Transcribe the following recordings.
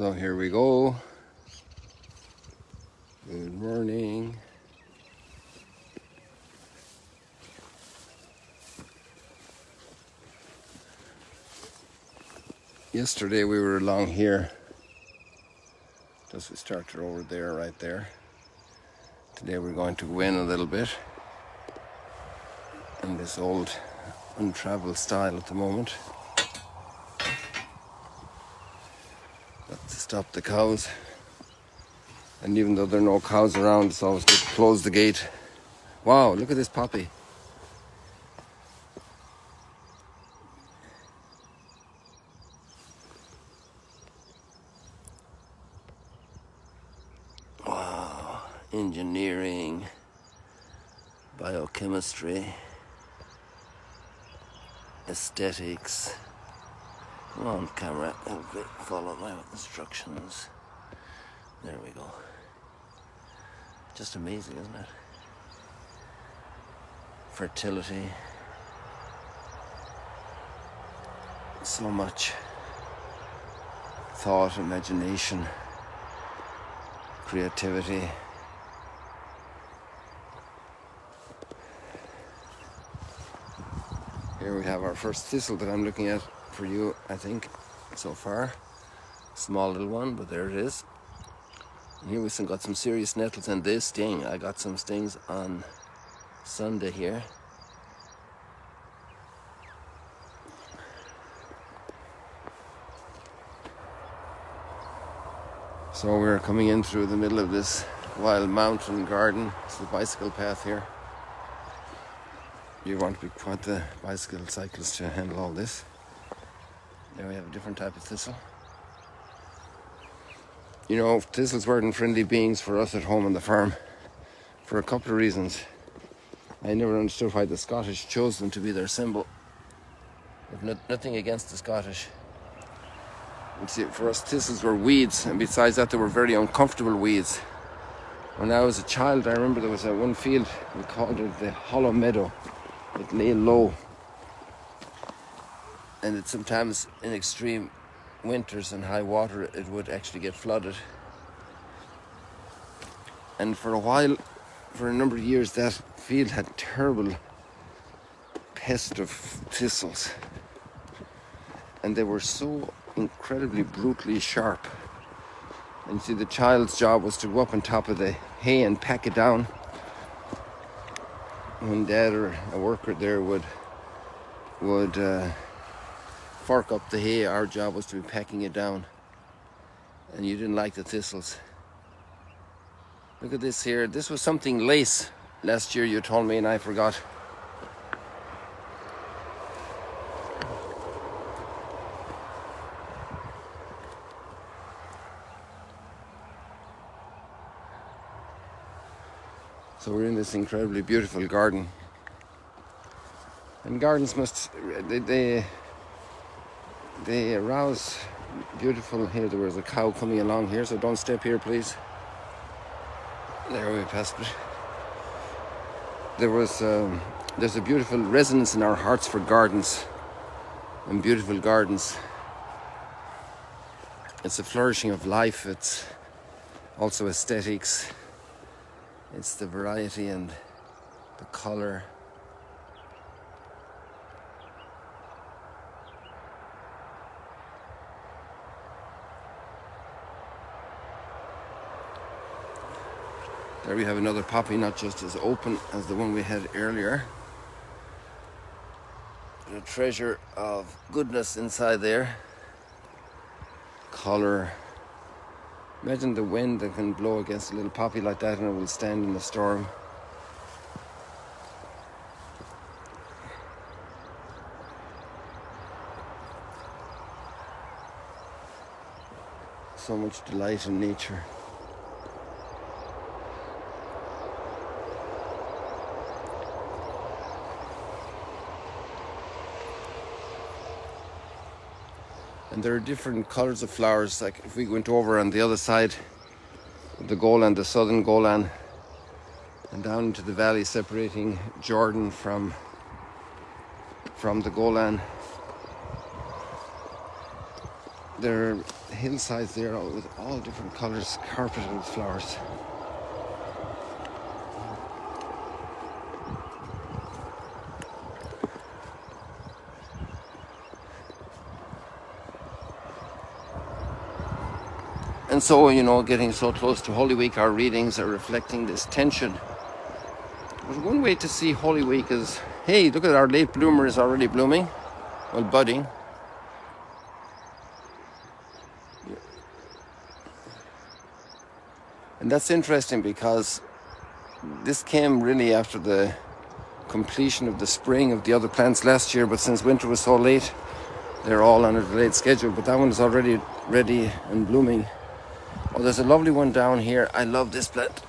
So here we go. Good morning. Yesterday we were along here. Just we started over there, right there. Today we're going to go in a little bit in this old untraveled style at the moment. Got to stop the cows. And even though there are no cows around, it's always good to close the gate. Wow, look at this poppy. Wow, engineering, biochemistry, aesthetics. Come on, camera, follow my instructions. There we go. Just amazing, isn't it? Fertility. So much thought, imagination, creativity. Here we have our first thistle that I'm looking at for you, I think, so far. Small little one, but there it is. And here we've got some serious nettles and they sting. I got some stings on Sunday here. So we're coming in through the middle of this wild mountain garden. It's the bicycle path here. You want to be quite the bicycle cyclist to handle all this. There we have a different type of thistle. You know, thistles weren't friendly beings for us at home on the farm for a couple of reasons. I never understood why the Scottish chose them to be their symbol. But nothing against the Scottish. You see, for us, thistles were weeds, and besides that, they were very uncomfortable weeds. When I was a child, I remember there was one field, we called it the Hollow Meadow. It lay low, and it sometimes in extreme winters and high water, it would actually get flooded. And for a while, for a number of years, that field had terrible pest of thistles, and they were so incredibly brutally sharp. And you see, the child's job was to go up on top of the hay and pack it down. When dad or a worker there would fork up the hay, our job was to be packing it down. And you didn't like the thistles. Look at this here. This was something lace last year, you told me, and I forgot. So we're in this incredibly beautiful garden. And gardens they arouse beautiful. Here there was a cow coming along here, so don't step here, please. There we passed it. There's a beautiful resonance in our hearts for gardens and beautiful gardens. It's a flourishing of life. It's also aesthetics. It's the variety and the color. There we have another poppy, not just as open as the one we had earlier. A treasure of goodness inside there. Color. Imagine the wind that can blow against a little poppy like that and it will stand in the storm. So much delight in nature. And there are different colors of flowers. Like if we went over on the other side of the Golan, the southern Golan, and down into the valley separating Jordan from the Golan, There are hillsides there with all different colours, carpeted with flowers. And so, getting so close to Holy Week, our readings are reflecting this tension. But one way to see Holy Week is, hey, look at our late bloomer is already blooming, well, budding. And that's interesting because this came really after the completion of the spring of the other plants last year, but since winter was so late, they're all on a delayed schedule. But that one is already ready and blooming. Oh, there's a lovely one down here. I love this plant.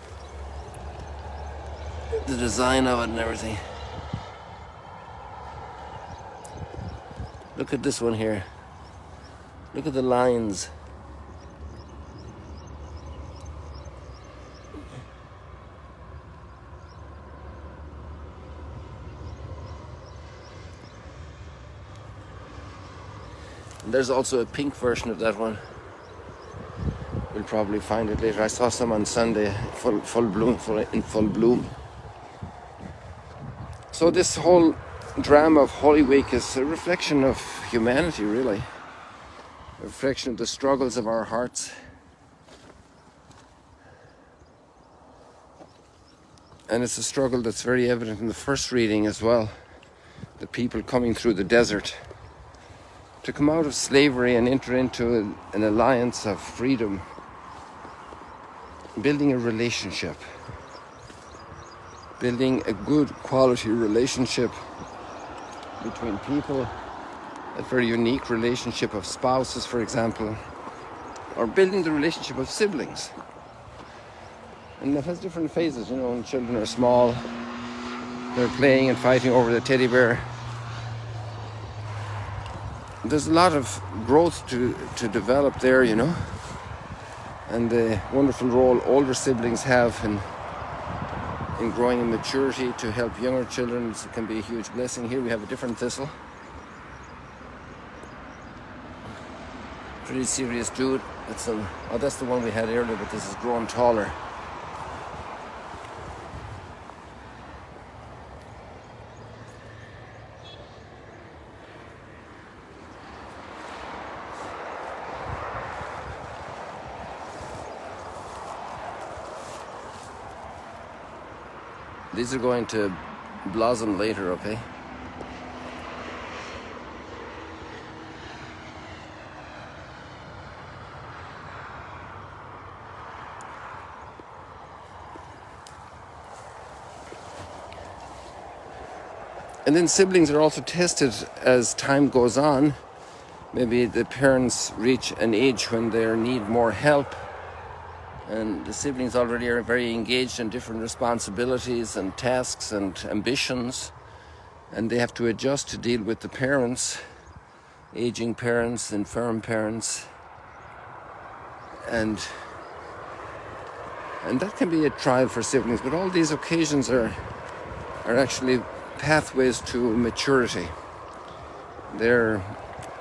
The design of it and everything. Look at this one here. Look at the lines. And there's also a pink version of that one. We'll probably find it later. I saw some on Sunday, in full bloom. So this whole drama of Holy Week is a reflection of humanity, really. A reflection of the struggles of our hearts. And it's a struggle that's very evident in the first reading as well. The people coming through the desert to come out of slavery and enter into an alliance of freedom. Building a relationship, building a good quality relationship between people, a very unique relationship of spouses, for example, or building the relationship of siblings. And that has different phases, when children are small, they're playing and fighting over the teddy bear. There's a lot of growth to develop there, and the wonderful role older siblings have in growing in maturity to help younger children. It can be a huge blessing. Here we have a different thistle. Pretty serious dude. That's the one we had earlier, but this is grown taller. These are going to blossom later, okay? And then siblings are also tested as time goes on. Maybe the parents reach an age when they need more help, and the siblings already are very engaged in different responsibilities and tasks and ambitions, and they have to adjust to deal with the parents, aging parents, infirm parents, and that can be a trial for siblings. But all these occasions are actually pathways to maturity. They're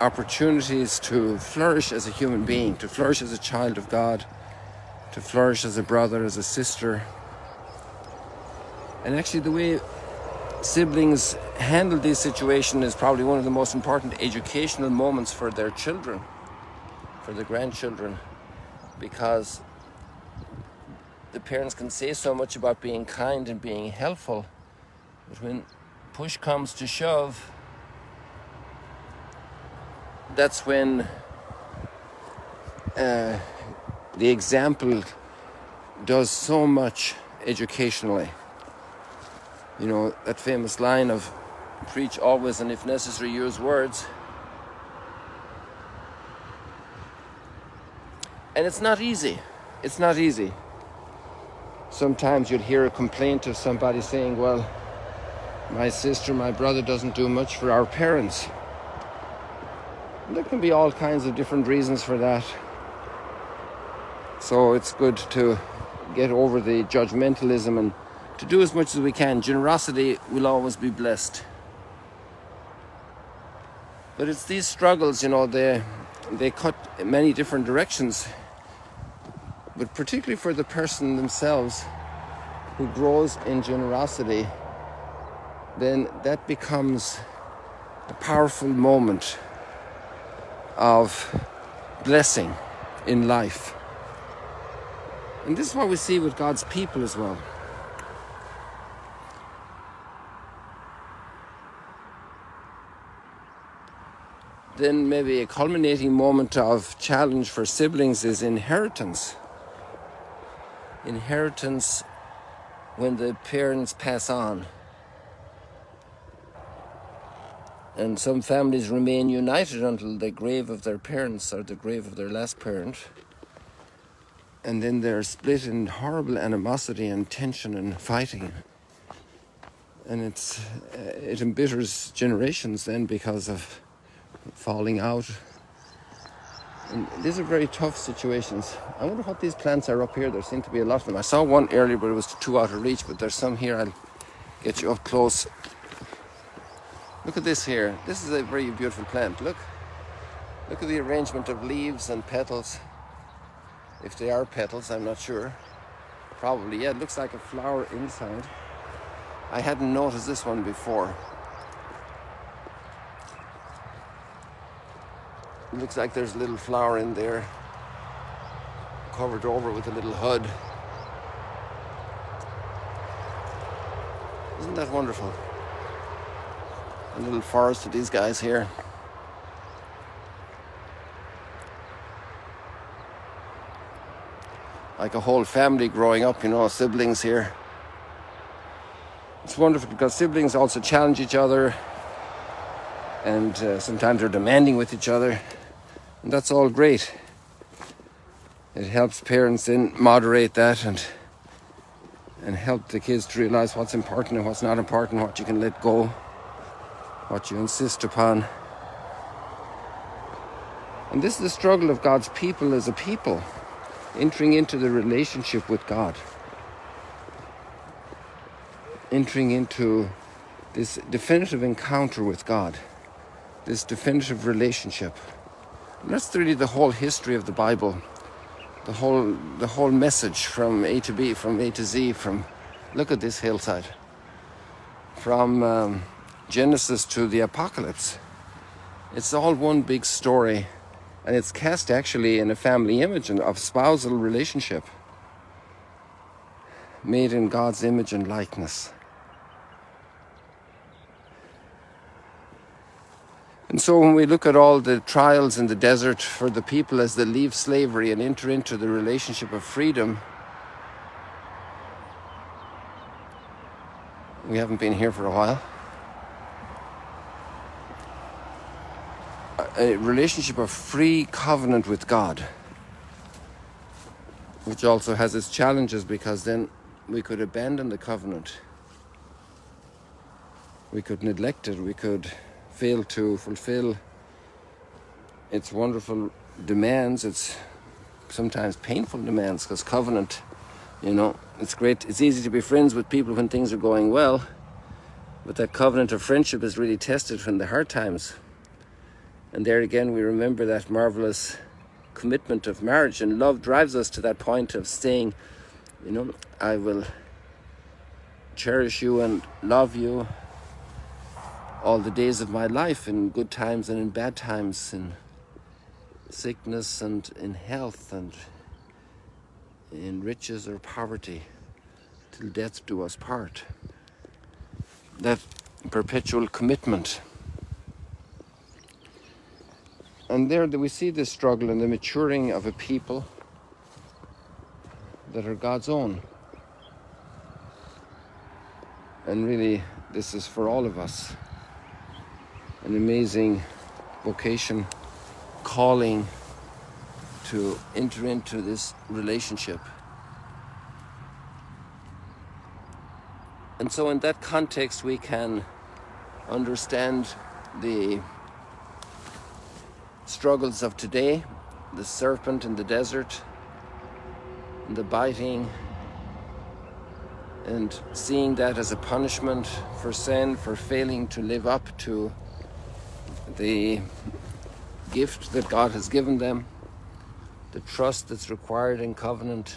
opportunities to flourish as a human being, to flourish as a child of God, to flourish as a brother, as a sister. And actually the way siblings handle this situation is probably one of the most important educational moments for their children, for the grandchildren, because the parents can say so much about being kind and being helpful, but when push comes to shove, that's when the example does so much educationally. That famous line of preach always and if necessary use words. And it's not easy. It's not easy. Sometimes you'll hear a complaint of somebody saying, well, my sister, my brother doesn't do much for our parents. And there can be all kinds of different reasons for that. So it's good to get over the judgmentalism and to do as much as we can. Generosity will always be blessed. But it's these struggles, the they cut in many different directions. But particularly for the person themselves who grows in generosity, then that becomes a powerful moment of blessing in life. And this is what we see with God's people as well. Then maybe a culminating moment of challenge for siblings is inheritance. Inheritance when the parents pass on. And some families remain united until the grave of their parents or the grave of their last parent. And then they're split in horrible animosity and tension and fighting. And it embitters generations then because of falling out. And these are very tough situations. I wonder what these plants are up here. There seem to be a lot of them. I saw one earlier, but it was too out of reach. But there's some here. I'll get you up close. Look at this here. This is a very beautiful plant. Look at the arrangement of leaves and petals. If they are petals, I'm not sure. Probably, yeah, it looks like a flower inside. I hadn't noticed this one before. It looks like there's a little flower in there, covered over with a little hood. Isn't that wonderful? A little forest of these guys here. Like a whole family growing up, siblings here. It's wonderful because siblings also challenge each other, and sometimes they're demanding with each other, and that's all great. It helps parents then moderate that and help the kids to realize what's important and what's not important, what you can let go, what you insist upon. And this is the struggle of God's people as a people, entering into the relationship with God, entering into this definitive encounter with God, this definitive relationship. And that's really the whole history of the Bible, the whole message from A to B, from A to Z, look at this hillside, from Genesis to the Apocalypse. It's all one big story, and it's cast actually in a family image of spousal relationship, made in God's image and likeness. And so when we look at all the trials in the desert for the people as they leave slavery and enter into the relationship of freedom, we haven't been here for a while. A relationship of free covenant with God, which also has its challenges, because then we could abandon the covenant. We could neglect it. We could fail to fulfill its wonderful demands, its sometimes painful demands, because covenant, it's great. It's easy to be friends with people when things are going well, but that covenant of friendship is really tested when the hard times. And there again, we remember that marvelous commitment of marriage, and love drives us to that point of saying, I will cherish you and love you all the days of my life, in good times and in bad times, in sickness and in health, and in riches or poverty, till death do us part. That perpetual commitment. And there we see this struggle and the maturing of a people that are God's own. And really, this is for all of us an amazing vocation, calling to enter into this relationship. And so in that context, we can understand the struggles of today, the serpent in the desert, and the biting, and seeing that as a punishment for sin, for failing to live up to the gift that God has given them, the trust that's required in covenant.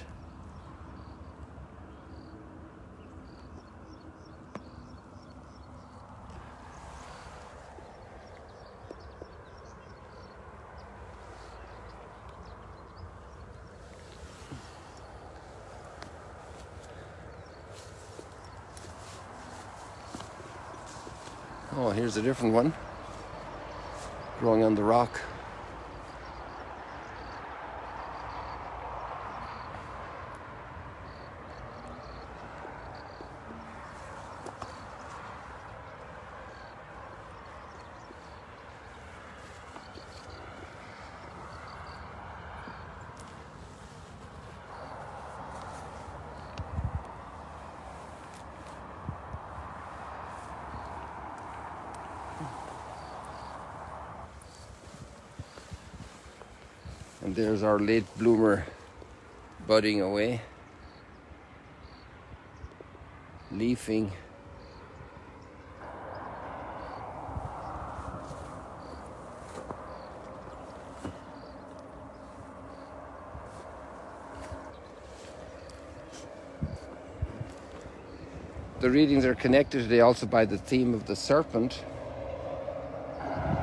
Oh, here's a different one growing on the rock. And there's our late bloomer budding away, leafing. The readings are connected today also by the theme of the serpent.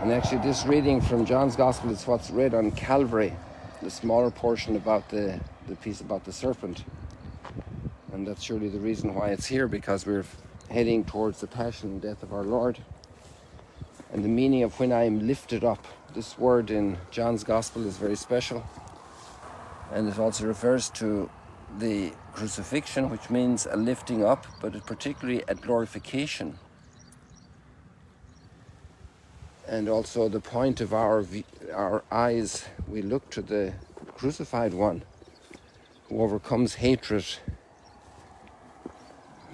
And actually this reading from John's Gospel is what's read on Calvary, the smaller portion about the piece about the serpent. And that's surely the reason why it's here, because we're heading towards the passion and death of our Lord. And the meaning of when I am lifted up, this word in John's Gospel is very special. And it also refers to the crucifixion, which means a lifting up, but particularly a glorification. And also the point of our eyes, we look to the crucified one who overcomes hatred,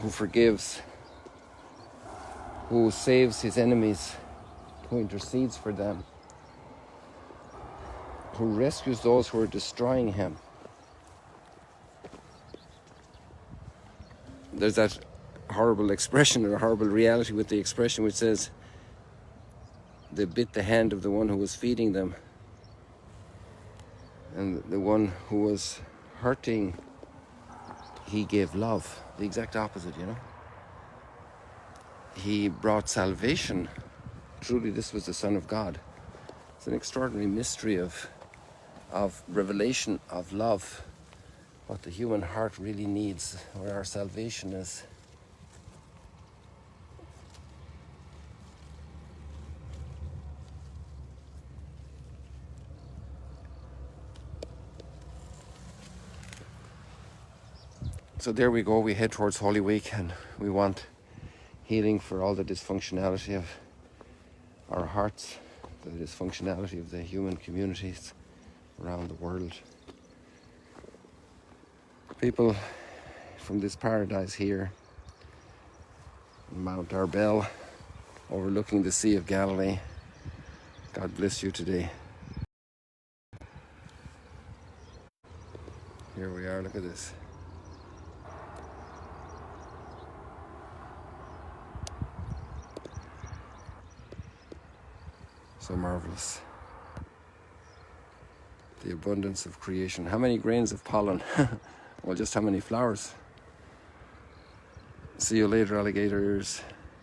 who forgives, who saves his enemies, who intercedes for them, who rescues those who are destroying him. There's that horrible expression or horrible reality with the expression which says, they bit the hand of the one who was feeding them, and the one who was hurting, he gave love. The exact opposite, you know. He brought salvation. Truly, this was the Son of God. It's an extraordinary mystery of revelation of love, what the human heart really needs, where our salvation is. So there we go, we head towards Holy Week, and we want healing for all the dysfunctionality of our hearts, the dysfunctionality of the human communities around the world. People from this paradise here, Mount Arbel, overlooking the Sea of Galilee, God bless you today. Here we are, look at this. So marvelous. The abundance of creation. How many grains of pollen? Well, just how many flowers? See you later, alligator ears.